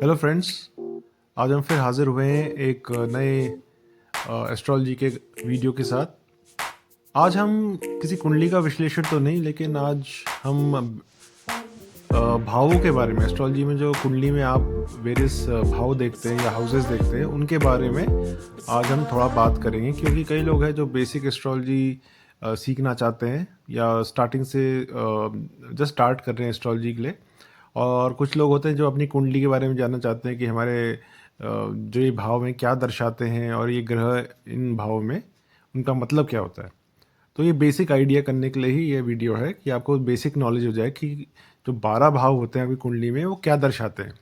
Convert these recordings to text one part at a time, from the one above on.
Hello friends. आज हम फिर हाजिर हुए हैं एक नए एस्ट्रोलॉजी के वीडियो के साथ। आज हम किसी कुंडली का विश्लेषण तो नहीं, लेकिन आज हम भावों के बारे में, एस्ट्रोलॉजी में जो कुंडली में आप वेरियस भाव देखते हैं या हाउसेस देखते हैं उनके बारे में आज हम थोड़ा बात करेंगे। क्योंकि कई लोग हैं जो बेसिक एस्ट्रोलॉजी सीखना चाहते हैं या स्टार्टिंग से जस्ट स्टार्ट कर रहे हैं एस्ट्रोलॉजी के लिए, और कुछ लोग होते हैं जो अपनी कुंडली के बारे में जानना चाहते हैं कि हमारे जो ये भाव में क्या दर्शाते हैं और ये ग्रह इन भावों में उनका मतलब क्या होता है। तो ये बेसिक आइडिया करने के लिए ही ये वीडियो है कि आपको बेसिक नॉलेज हो जाए कि जो 12 भाव होते हैं अभी कुंडली में वो क्या दर्शाते हैं।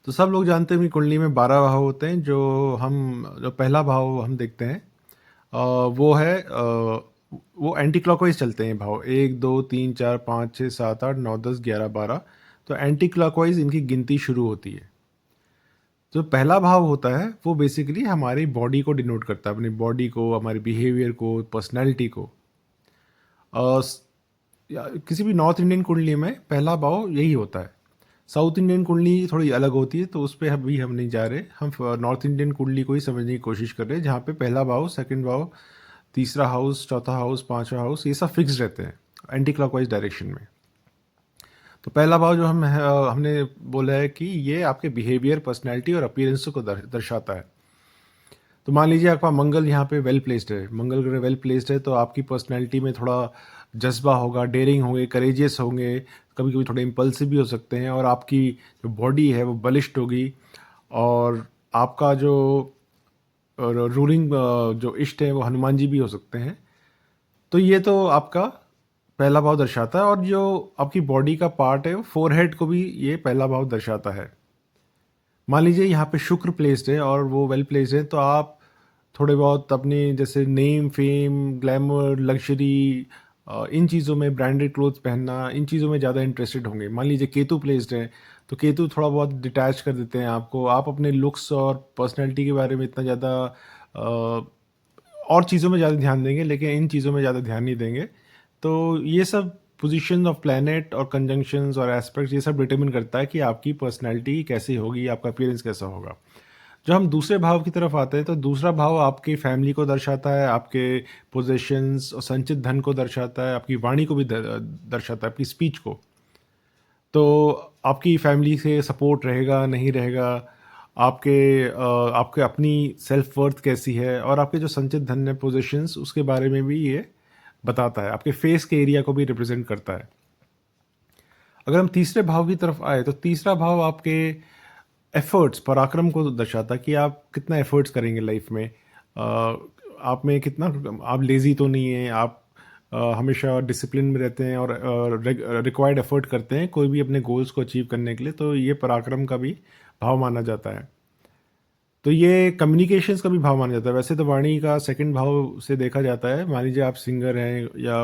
तो सब लोग जानते हैं कि कुंडली में 12 भाव होते हैं। जो पहला भाव हम देखते हैं वो है वो एंटी क्लॉकवाइज चलते हैं भाव, 1 2 3 4 5 6 7 8 9 10 11 12। तो एंटी क्लॉकवाइज इनकी गिनती शुरू होती है। जो पहला भाव होता है वो बेसिकली हमारी बॉडी को डिनोट करता है, अपनी बॉडी को, हमारे बिहेवियर को, पर्सनैलिटी को। किसी भी नॉर्थ इंडियन कुंडली में पहला भाव यही होता है। साउथ इंडियन कुंडली थोड़ी अलग होती है, तो उस पर अभी हम नहीं जा रहे। हम नॉर्थ इंडियन कुंडली को ही समझने की कोशिश कर रहे हैं, जहाँ पे पहला भाव, सेकंड भाव, तीसरा हाउस, चौथा हाउस, पांचवा हाउस, ये सब फिक्स रहते हैं एंटी क्लॉकवाइज डायरेक्शन में। तो पहला भाव जो हमने बोला है कि ये आपके बिहेवियर, पर्सनैलिटी और अपीयरेंस को दर्शाता है। तो मान लीजिए आपका मंगल यहाँ पे वेल प्लेस्ड है, मंगल ग्रह वेल प्लेस्ड है, तो आपकी पर्सनैलिटी में थोड़ा जज्बा होगा, डेयरिंग होंगे, करेजियस होंगे, कभी कभी थोड़े इम्पल्सिव भी हो सकते हैं, और आपकी जो बॉडी है वो बलिष्ठ होगी। और आपका जो रूलिंग जो इष्ट है वो हनुमान जी भी हो सकते हैं। तो ये तो आपका पहला भाव दर्शाता है। और जो आपकी बॉडी का पार्ट है, फोरहेड को भी ये पहला भाव दर्शाता है। मान लीजिए यहाँ पे शुक्र प्लेस्ड है और वो वेल प्लेस्ड है, तो आप थोड़े बहुत अपने जैसे नेम, फेम, ग्लैमर, लग्जरी, इन चीज़ों में, ब्रांडेड क्लोथ्स पहनना, इन चीज़ों में ज़्यादा इंटरेस्टेड होंगे। मान लीजिए केतु प्लेस्ड है, तो केतु थोड़ा बहुत डिटैच कर देते हैं आपको। आप अपने लुक्स और पर्सनैलिटी के बारे में इतना ज़्यादा और चीज़ों में ज़्यादा ध्यान देंगे, लेकिन इन चीज़ों में ज़्यादा ध्यान नहीं देंगे। तो ये सब पोजीशन ऑफ प्लैनेट और कंजंक्शंस और एस्पेक्ट्स, ये सब डिटरमिन करता है कि आपकी पर्सनैलिटी कैसी होगी, आपका अपीयरेंस कैसा होगा। जो हम दूसरे भाव की तरफ आते हैं, तो दूसरा भाव आपकी फैमिली को दर्शाता है, आपके पोजेशंस और संचित धन को दर्शाता है, आपकी वाणी को भी दर्शाता है, आपकी स्पीच को। तो आपकी फैमिली से सपोर्ट रहेगा, नहीं रहेगा, आपके अपनी सेल्फ वर्थ कैसी है, और आपके जो संचित धन है, पोजेशंस, उसके बारे में भी ये बताता है। आपके फेस के एरिया को भी रिप्रेजेंट करता है। अगर हम तीसरे भाव की तरफ आए, तो तीसरा भाव आपके एफर्ट्स, पराक्रम को दर्शाता है कि आप कितना एफर्ट्स करेंगे लाइफ में। आप में कितना, आप लेज़ी तो नहीं है, आप हमेशा डिसिप्लिन में रहते हैं और रिक्वायर्ड एफर्ट करते हैं कोई भी अपने गोल्स को अचीव करने के लिए। तो ये पराक्रम का भी भाव माना जाता है। तो ये कम्युनिकेशंस का भी भाव माना जाता है। वैसे तो वाणी का सेकंड भाव से देखा जाता है। मान लीजिए आप सिंगर हैं या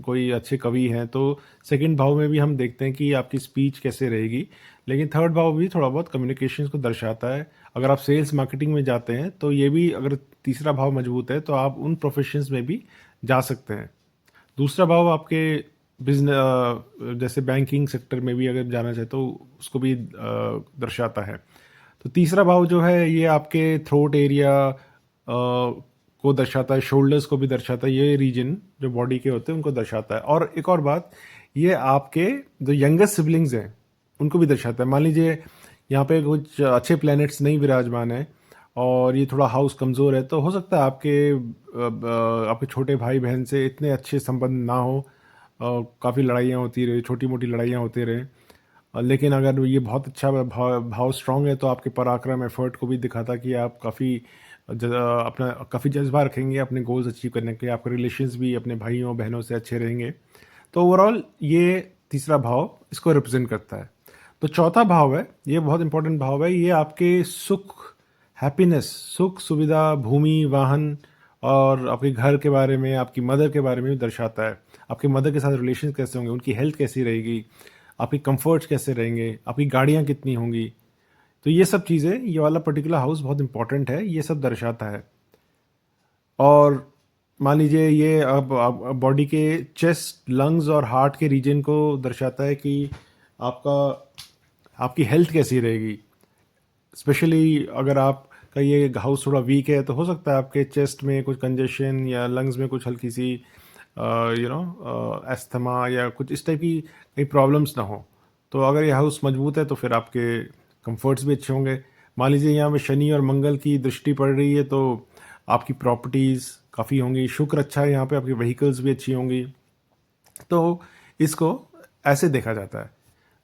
कोई अच्छे कवि हैं, तो सेकंड भाव में भी हम देखते हैं कि आपकी स्पीच कैसे रहेगी। लेकिन थर्ड भाव भी थोड़ा बहुत कम्युनिकेशंस को दर्शाता है। अगर आप सेल्स मार्केटिंग में जाते हैं, तो ये भी, अगर तीसरा भाव मजबूत है, तो आप उन प्रोफेशंस में भी जा सकते हैं। दूसरा भाव आपके बिजनेस, जैसे बैंकिंग सेक्टर में भी अगर जाना चाहे तो उसको भी दर्शाता है। तो तीसरा भाव जो है ये आपके थ्रोट एरिया को दर्शाता है, शोल्डर्स को भी दर्शाता है। ये रीजन जो बॉडी के होते हैं उनको दर्शाता है। और एक और बात, ये आपके जो यंगेस्ट सिबलिंग्स हैं उनको भी दर्शाता है। मान लीजिए यहाँ पे कुछ अच्छे प्लैनेट्स नहीं विराजमान है और ये थोड़ा हाउस कमज़ोर है, तो हो सकता है आपके छोटे भाई बहन से इतने अच्छे संबंध ना हो, काफ़ी लड़ाइयाँ होती रहे, छोटी मोटी लड़ाइयाँ होती रहे। लेकिन अगर ये बहुत अच्छा भाव स्ट्रांग है, तो आपके पराक्रम, एफर्ट को भी दिखाता कि आप अपना काफ़ी जज्बा रखेंगे अपने गोल्स अचीव करने के। आपके रिलेशंस भी अपने भाइयों बहनों से अच्छे रहेंगे। तो ओवरऑल ये तीसरा भाव इसको रिप्रेजेंट करता है। तो चौथा भाव है, ये बहुत इंपॉर्टेंट भाव है। ये आपके सुख, हैप्पीनेस, सुख सुविधा, भूमि, वाहन और आपके घर के बारे में, आपकी मदर के बारे में भी दर्शाता है। आपकी मदर के साथ रिलेशन कैसे होंगे, उनकी हेल्थ कैसी रहेगी, आपके कंफर्ट्स कैसे रहेंगे, आपकी गाड़ियाँ कितनी होंगी। तो ये सब चीज़ें, ये वाला पर्टिकुलर हाउस बहुत इंपॉर्टेंट है, ये सब दर्शाता है। और मान लीजिए ये अब बॉडी के चेस्ट, लंग्स और हार्ट के रीजन को दर्शाता है कि आपका आपकी हेल्थ कैसी रहेगी। स्पेशली अगर आपका ये हाउस थोड़ा वीक है तो हो सकता है आपके चेस्ट में कुछ कंजेशन या लंग्स में कुछ हल्की सी एस्थमा या कुछ इस टाइप की कई प्रॉब्लम्स ना हो। तो अगर ये हाउस मजबूत है तो फिर आपके कंफर्ट्स भी अच्छे होंगे। मान लीजिए यहाँ पे शनि और मंगल की दृष्टि पड़ रही है तो आपकी प्रॉपर्टीज़ काफ़ी होंगी। शुक्र अच्छा है यहाँ पे, आपकी व्हीकल्स भी अच्छी होंगी। तो इसको ऐसे देखा जाता है।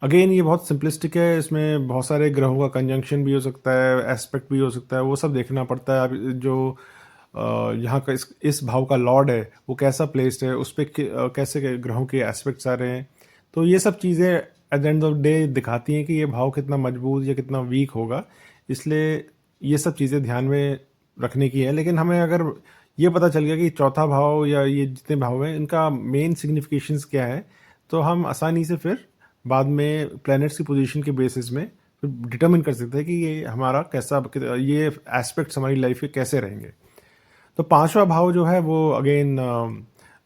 अगेन ये बहुत सिंपलिस्टिक है, इसमें बहुत सारे ग्रहों का कंजंक्शन भी हो सकता है, एस्पेक्ट भी हो सकता है, वो सब देखना पड़ता है। अब जो यहाँ का इस भाव का लॉर्ड है वो कैसा प्लेस्ड है, उस पर कैसे ग्रहों के एस्पेक्ट्स आ रहे हैं। तो ये सब चीज़ें at the end of day दिखाती हैं कि ये भाव कितना मजबूत या कितना वीक होगा। इसलिए ये सब चीज़ें ध्यान में रखने की है। लेकिन हमें अगर ये पता चल गया कि चौथा भाव या ये जितने भाव हैं इनका मेन सिग्निफिकेशंस क्या है, तो हम आसानी से फिर बाद में प्लैनेट्स की पोजीशन के बेसिस में डिटरमिन कर सकते हैं कि ये हमारा कैसा, ये एस्पेक्ट्स हमारी लाइफ के कैसे रहेंगे। तो पांचवा भाव जो है वो अगेन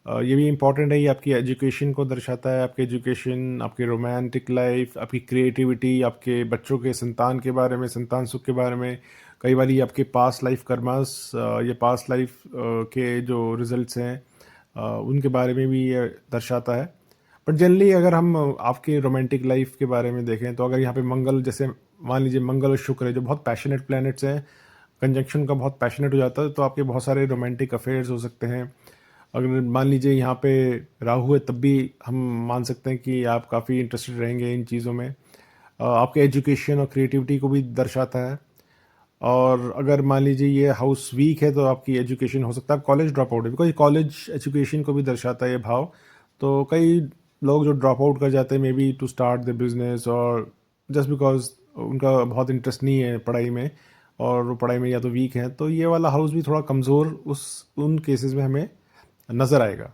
ये भी इम्पॉर्टेंट है। ये आपकी एजुकेशन को दर्शाता है, आपकी एजुकेशन, आपकी रोमांटिक लाइफ, आपकी क्रिएटिविटी, आपके बच्चों के संतान के बारे में, संतान सुख के बारे में। कई बार ये आपके पास्ट लाइफ कर्मास या पास्ट लाइफ के जो रिजल्ट्स हैं उनके बारे में भी ये दर्शाता है। बट जनरली अगर हम आपके रोमांटिक लाइफ के बारे में देखें तो अगर यहाँ पे मंगल, जैसे मान लीजिए मंगल और शुक्र है जो बहुत पैशनेट प्लैनेट्स हैं, कंजंक्शन का बहुत पैशनेट हो जाता है तो आपके बहुत सारे रोमांटिक अफेयर्स हो सकते हैं। अगर मान लीजिए यहाँ पे राहु है तब भी हम मान सकते हैं कि आप काफ़ी इंटरेस्टेड रहेंगे इन चीज़ों में। आपके एजुकेशन और क्रिएटिविटी को भी दर्शाता है। और अगर मान लीजिए ये हाउस वीक है तो आपकी एजुकेशन हो सकता है कॉलेज ड्रॉप आउट है, बिकॉज कॉलेज एजुकेशन को भी दर्शाता है ये भाव। तो कई लोग जो ड्रॉप आउट कर जाते हैं maybe to start the business और जस्ट बिकॉज उनका बहुत इंटरेस्ट नहीं है पढ़ाई में और वो पढ़ाई में या तो वीक है, तो ये वाला हाउस भी थोड़ा कमज़ोर उन केसेस में हमें नज़र आएगा।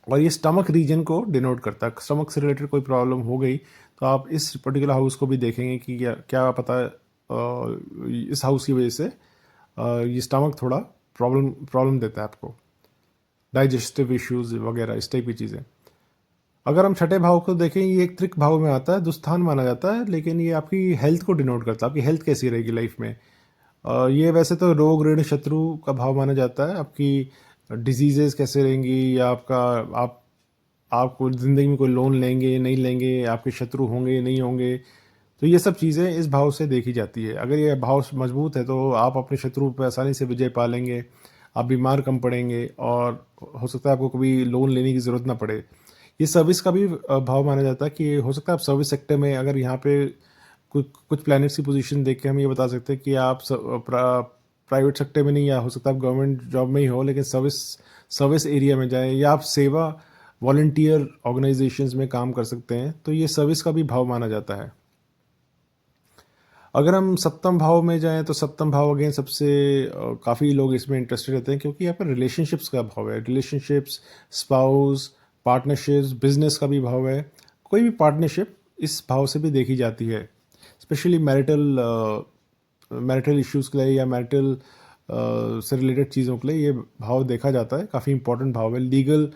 और ये स्टमक रीजन को डिनोट करता है। स्टमक से रिलेटेड कोई प्रॉब्लम हो गई तो आप इस पर्टिकुलर हाउस को भी देखेंगे कि क्या पता इस हाउस की वजह से ये स्टमक थोड़ा प्रॉब्लम प्रॉब्लम देता है आपको, डाइजेस्टिव इश्यूज वगैरह इस टाइप की चीज़ें। अगर हम छठे भाव को देखें, ये एक त्रिक भाव में आता है, दुस्थान माना जाता है, लेकिन ये आपकी हेल्थ को डिनोट करता है, आपकी हेल्थ कैसी रहेगी लाइफ में। ये वैसे तो रोग ऋण शत्रु का भाव माना जाता है, आपकी डिजीजेस कैसे रहेंगी या आपको ज़िंदगी में कोई लोन लेंगे नहीं लेंगे, आपके शत्रु होंगे नहीं होंगे। तो ये सब चीज़ें इस भाव से देखी जाती है। अगर ये भाव मजबूत है तो आप अपने शत्रु पर आसानी से विजय पा लेंगे, आप बीमार कम पड़ेंगे और हो सकता है आपको कभी लोन लेने की ज़रूरत ना पड़े। ये सर्विस का भी भाव माना जाता है कि हो सकता है आप सर्विस सेक्टर में, अगर यहाँ पे कुछ प्लैनेट्स की पोजीशन देख के हम ये बता सकते हैं कि आप प्राइवेट सेक्टर में नहीं, या हो सकता है आप गवर्नमेंट जॉब में ही हो लेकिन सर्विस एरिया में जाएं, या आप सेवा वॉलंटियर ऑर्गेनाइजेशंस में काम कर सकते हैं। तो ये सर्विस का भी भाव माना जाता है। अगर हम सप्तम भाव में जाएं तो सप्तम भाव अगेन सबसे काफ़ी लोग इसमें इंटरेस्टेड रहते हैं क्योंकि यहाँ पर रिलेशनशिप्स का भाव है। रिलेशनशिप्स, स्पाउस, पार्टनरशिप्स, बिजनेस का भी भाव है। कोई भी पार्टनरशिप इस भाव से भी देखी जाती है, स्पेशली मैरिटल इश्यूज़ के लिए या मैरिटल से रिलेटेड चीज़ों के लिए ये भाव देखा जाता है। काफ़ी इंपॉर्टेंट भाव है। लीगल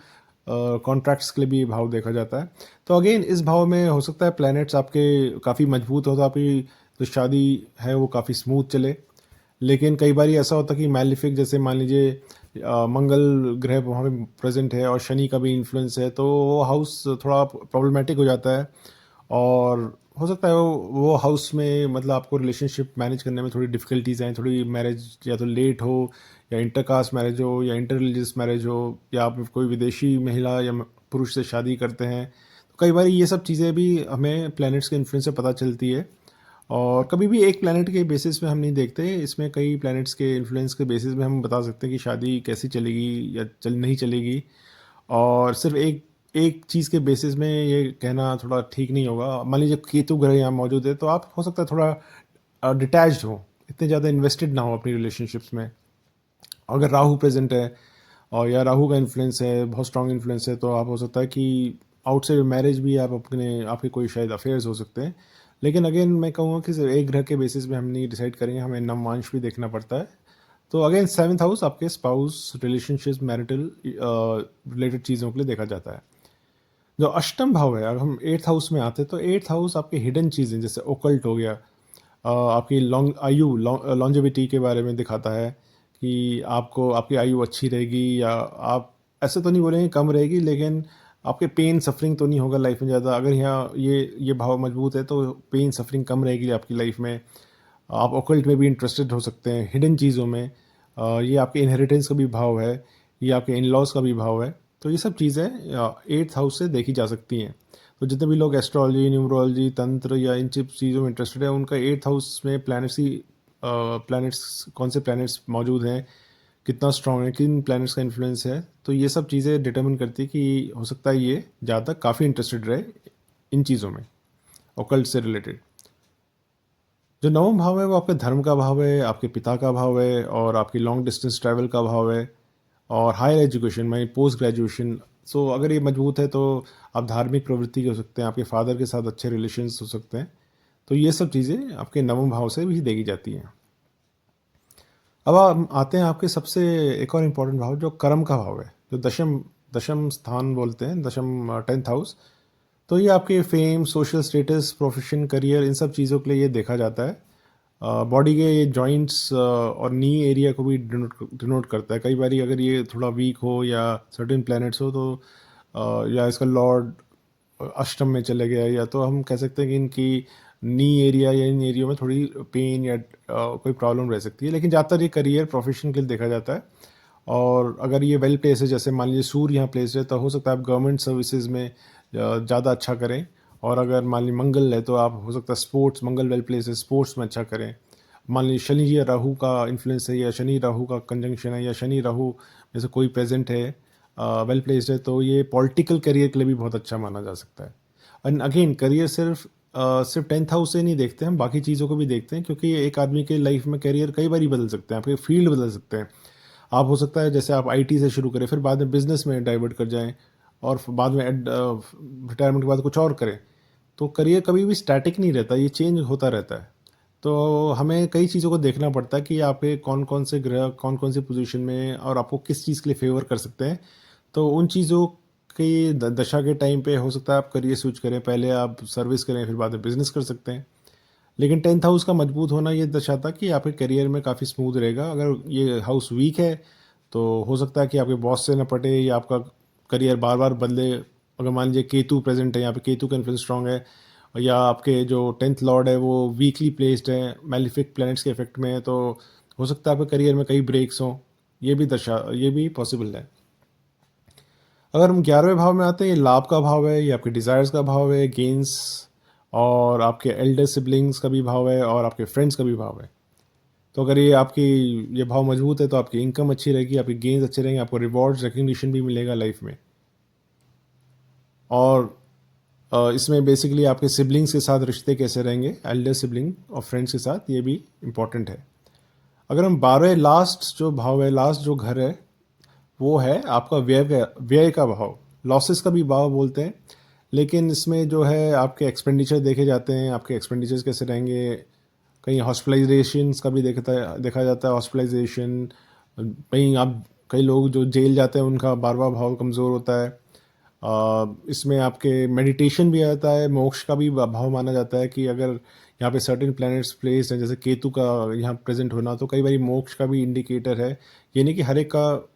कॉन्ट्रैक्ट्स के लिए भी ये भाव देखा जाता है। तो अगेन इस भाव में हो सकता है प्लैनेट्स आपके काफ़ी मजबूत हो तो आपकी जो शादी है वो काफ़ी स्मूथ चले। लेकिन कई बार ऐसा होता है कि मैलिफिक, जैसे मान लीजिए मंगल ग्रह वहाँ पे प्रेजेंट है और शनि का भी इन्फ्लुएंस है, तो वो हाउस थोड़ा प्रॉब्लमेटिक हो जाता है। और हो सकता है वो हाउस में मतलब आपको रिलेशनशिप मैनेज करने में थोड़ी डिफ़िकल्टीज आएँ, थोड़ी मैरिज या तो लेट हो या इंटरकास्ट मैरिज हो या इंटर रिलीजियस मैरिज हो, या आप कोई विदेशी महिला या पुरुष से शादी करते हैं। तो कई बार ये सब चीज़ें भी हमें प्लैनेट्स के इन्फ्लुएंस से पता चलती है। और कभी भी एक प्लैनेट के बेसिस में हम नहीं देखते, इसमें कई प्लैनेट्स के इन्फ्लुएंस के बेसिस में हम बता सकते हैं कि शादी कैसी चलेगी या नहीं चलेगी। और सिर्फ एक एक चीज़ के बेसिस में ये कहना थोड़ा ठीक नहीं होगा। मान लीजिए केतु ग्रह यहाँ मौजूद है तो आप हो सकता है थोड़ा डिटैच्ड हो, इतने ज़्यादा इन्वेस्टेड ना हो अपनी रिलेशनशिप्स में। अगर राहु प्रेजेंट है और या राहु का इन्फ्लुएंस है, बहुत स्ट्रॉन्ग इन्फ्लुएंस है, तो आप हो सकता है कि आउटसाइड मैरिज भी आप आपके कोई शायद अफेयर्स हो सकते हैं। लेकिन अगेन मैं कहूँगा कि सिर्फ एक ग्रह के बेसिस में हम नहीं डिसाइड करेंगे, हमें नवमांश भी देखना पड़ता है। तो अगेन 7th हाउस आपके स्पाउस, रिलेशनशिप, मैरिटल रिलेटेड चीज़ों के लिए देखा जाता है। जो अष्टम भाव है, अगर हम 8th हाउस में आते हैं तो 8th हाउस आपके हिडन चीज़ें जैसे ओकल्ट हो गया, आपकी लॉन्जेविटी के बारे में दिखाता है कि आपको आपकी आयु अच्छी रहेगी, या आप ऐसे तो नहीं बोलेंगे कम रहेगी, लेकिन आपके पेन सफरिंग तो नहीं होगा लाइफ में ज़्यादा। अगर यहाँ ये भाव मजबूत है तो पेन सफरिंग कम रहेगी आपकी लाइफ में। आप ओकल्ट में भी इंटरेस्टेड हो सकते हैं, हिडन चीज़ों में। ये आपके इनहेरिटेंस का भी भाव है, ये आपके इन लॉज का भी भाव है। तो ये सब चीज़ें 8th हाउस से देखी जा सकती हैं। तो जितने भी लोग एस्ट्रोलॉजी, न्यूमरोलॉजी, तंत्र या इन सब चीज़ों में इंटरेस्टेड है, उनका 8th हाउस में प्लैनेट्स कौन से प्लैनेट्स मौजूद हैं, कितना स्ट्रॉन्ग है, किन प्लैनेट्स का इन्फ्लुएंस है, तो ये सब चीज़ें डिटरमिन करती है कि हो सकता है ये ज़्यादा काफ़ी इंटरेस्टेड रहे इन चीज़ों में, ओकल्ट से रिलेटेड। जो नवम भाव है वो आपके धर्म का भाव है, आपके पिता का भाव है, और आपकी लॉन्ग डिस्टेंस ट्रैवल का भाव है, और हायर एजुकेशन मानी पोस्ट ग्रेजुएशन। सो अगर ये मजबूत है तो आप धार्मिक प्रवृत्ति के हो सकते हैं, आपके फादर के साथ अच्छे रिलेशंस हो सकते हैं। तो ये सब चीज़ें आपके नवम भाव से भी देखी जाती हैं। अब हम आते हैं आपके सबसे एक और इम्पोर्टेंट भाव जो कर्म का भाव है, जो दशम दशम स्थान बोलते हैं, दशम 10th हाउस। तो ये आपके fame, social status, profession, career, इन सब चीज़ों के लिए ये देखा जाता है। बॉडी के ये जॉइंट्स और नी एरिया को भी डिनोट करता है। कई बार अगर ये थोड़ा वीक हो या सर्टेन प्लैनेट्स हो तो या इसका लॉर्ड अष्टम में चले गया, या तो हम कह सकते हैं कि इनकी नी एरिया या इन एरिया में थोड़ी पेन या कोई प्रॉब्लम रह सकती है। लेकिन ज़्यादातर ये करियर, प्रोफेशन के लिए देखा जाता है। और अगर ये वेल प्लेस है, जैसे मान लीजिए सूर्य यहाँ प्लेस है, तो हो सकता है आप गवर्नमेंट सर्विसेज में ज़्यादा अच्छा करें। और अगर मान लीजिए मंगल है तो आप हो सकता है स्पोर्ट्स, मंगल वेल प्लेस है, स्पोर्ट्स में अच्छा करें। मान लीजिए शनि या राहु का इन्फ्लुएंस है, या शनि राहु का कंजंक्शन है, या शनि राहु जैसे कोई प्रेजेंट है, वेल प्लेस्ड है, तो ये पॉलिटिकल करियर के लिए भी बहुत अच्छा माना जा सकता है। एंड अगेन करियर सिर्फ 10th हाउस से नहीं देखते, हम बाकी चीज़ों को भी देखते हैं, क्योंकि एक आदमी के लाइफ में करियर कई बार ही बदल सकते हैं, आपके फील्ड बदल सकते हैं। आप हो सकता है जैसे आप आईटी से शुरू करें, फिर बाद में बिजनेस में डाइवर्ट कर जाएं, और बाद में रिटायरमेंट के बाद कुछ और करें। तो करियर कभी भी स्टैटिक नहीं रहता, ये चेंज होता रहता है। तो हमें कई चीज़ों को देखना पड़ता है कि आपके कौन कौन से ग्रह कौन कौन सी पोजीशन में, और आपको किस चीज़ के लिए फेवर कर सकते हैं। तो उन चीज़ों की दशा के टाइम पे हो सकता है आप करियर स्विच करें, पहले आप सर्विस करें, फिर बाद में बिजनेस कर सकते हैं। लेकिन 10th हाउस का मजबूत होना ये दर्शाता कि आपके करियर में काफ़ी स्मूथ रहेगा। अगर ये हाउस वीक है तो हो सकता है कि आपके बॉस से न पटे, या आपका करियर बार बार बदले। अगर मान लीजिए केतु प्रेजेंट है, यहाँ पे केतु का इन्फ्लुएंस स्ट्रॉन्ग है, या आपके जो 10th लॉर्ड है वो वीकली प्लेस्ड है, मैलिफिक प्लैनेट्स के इफेक्ट में है, तो हो सकता है आपके करियर में कई ब्रेक्स हों। ये भी पॉसिबल है। अगर हम 11वें भाव में आते हैं, ये लाभ का भाव है, ये आपके डिज़ायर्स का भाव है, गेंस, और आपके एल्डर सिबलिंग्स का भी भाव है, और आपके फ्रेंड्स का भी भाव है। तो अगर ये भाव मजबूत है तो आपकी इनकम अच्छी रहेगी, आपके गेंस अच्छे रहेंगे, आपको रिवॉर्ड्स, रिकग्निशन भी मिलेगा लाइफ में। और इसमें बेसिकली आपके सिबलिंग्स के साथ रिश्ते कैसे रहेंगे, एल्डर सिबलिंग और फ्रेंड्स के साथ, ये भी इम्पॉर्टेंट है। अगर हम 12वें लास्ट जो भाव है, लास्ट जो घर है, वो है आपका व्यय का भाव, लॉसेस का भी भाव बोलते हैं। लेकिन इसमें जो है आपके एक्सपेंडिचर देखे जाते हैं, आपके एक्सपेंडिचर्स कैसे रहेंगे। कहीं हॉस्पिटलाइजेशन का भी देखा जाता है, हॉस्पिटलाइजेशन। कई लोग जो जेल जाते हैं उनका 12वां भाव कमज़ोर होता है। इसमें आपके मेडिटेशन भी आता है, मोक्ष का भी भाव माना जाता है कि अगर यहाँ पे सर्टेन प्लैनेट्स प्लेस हैं, जैसे केतु का यहाँ प्रेजेंट होना, तो कई बार मोक्ष का भी इंडिकेटर है। ये नहीं कि हर एक का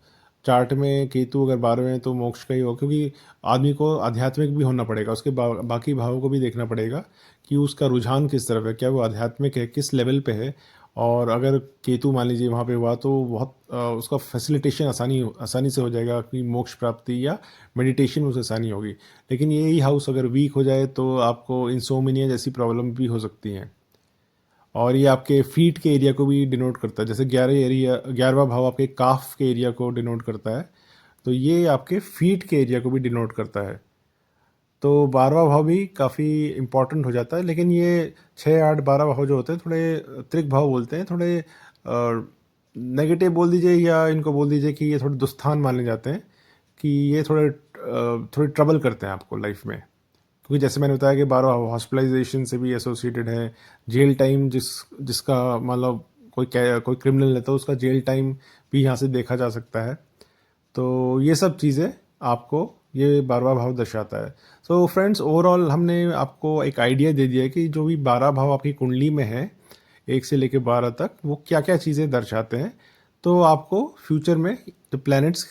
चार्ट में केतु अगर 12वें हैं तो मोक्ष का ही हो, क्योंकि आदमी को आध्यात्मिक भी होना पड़ेगा, उसके बाकी भावों को भी देखना पड़ेगा कि उसका रुझान किस तरफ है, क्या वो आध्यात्मिक है, किस लेवल पे है। और अगर केतु मान लीजिए वहाँ पे हुआ तो बहुत उसका फैसिलिटेशन आसानी से हो जाएगा कि मोक्ष प्राप्ति या मेडिटेशन में उसे आसानी होगी। लेकिन यही हाउस अगर वीक हो जाए तो आपको इंसोमिनिया जैसी प्रॉब्लम भी हो सकती हैं। और ये आपके फीट के एरिया को भी डिनोट करता है, जैसे 11वां भाव आपके काफ के एरिया को डिनोट करता है, तो ये आपके फीट के एरिया को भी डिनोट करता है। तो 12वां भाव भी काफ़ी इम्पॉर्टेंट हो जाता है। लेकिन ये 6, 8, 12 भाव जो होते हैं थोड़े त्रिक भाव बोलते हैं, थोड़े नेगेटिव बोल दीजिए, या इनको बोल दीजिए कि ये थोड़े दुस्थान माने जाते हैं, कि ये थोड़े ट्रबल करते हैं आपको लाइफ में। क्योंकि जैसे मैंने बताया कि 12 हॉस्पिटलाइजेशन से भी एसोसिएटेड है, जेल टाइम जिसका मतलब कोई क्रिमिनल है तो उसका जेल टाइम भी यहाँ से देखा जा सकता है। तो ये सब चीज़ें आपको ये 12वां भाव दर्शाता है। सो फ्रेंड्स, ओवरऑल हमने आपको एक आइडिया दे दिया है कि जो भी 12 भाव आपकी कुंडली में है 1 से लेके 12 तक, वो क्या-क्या चीज़ें दर्शाते हैं। तो आपको फ्यूचर में जब प्लैनेट्स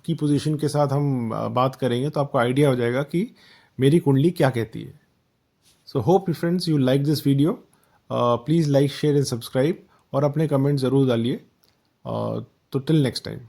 की पोजीशन के साथ हम बात करेंगे तो आपको आइडिया हो जाएगा कि मेरी कुंडली क्या कहती है। So hope friends you like this video. Please like, share and subscribe और अपने कमेंट ज़रूर डालिए। तो टिल नेक्स्ट टाइम।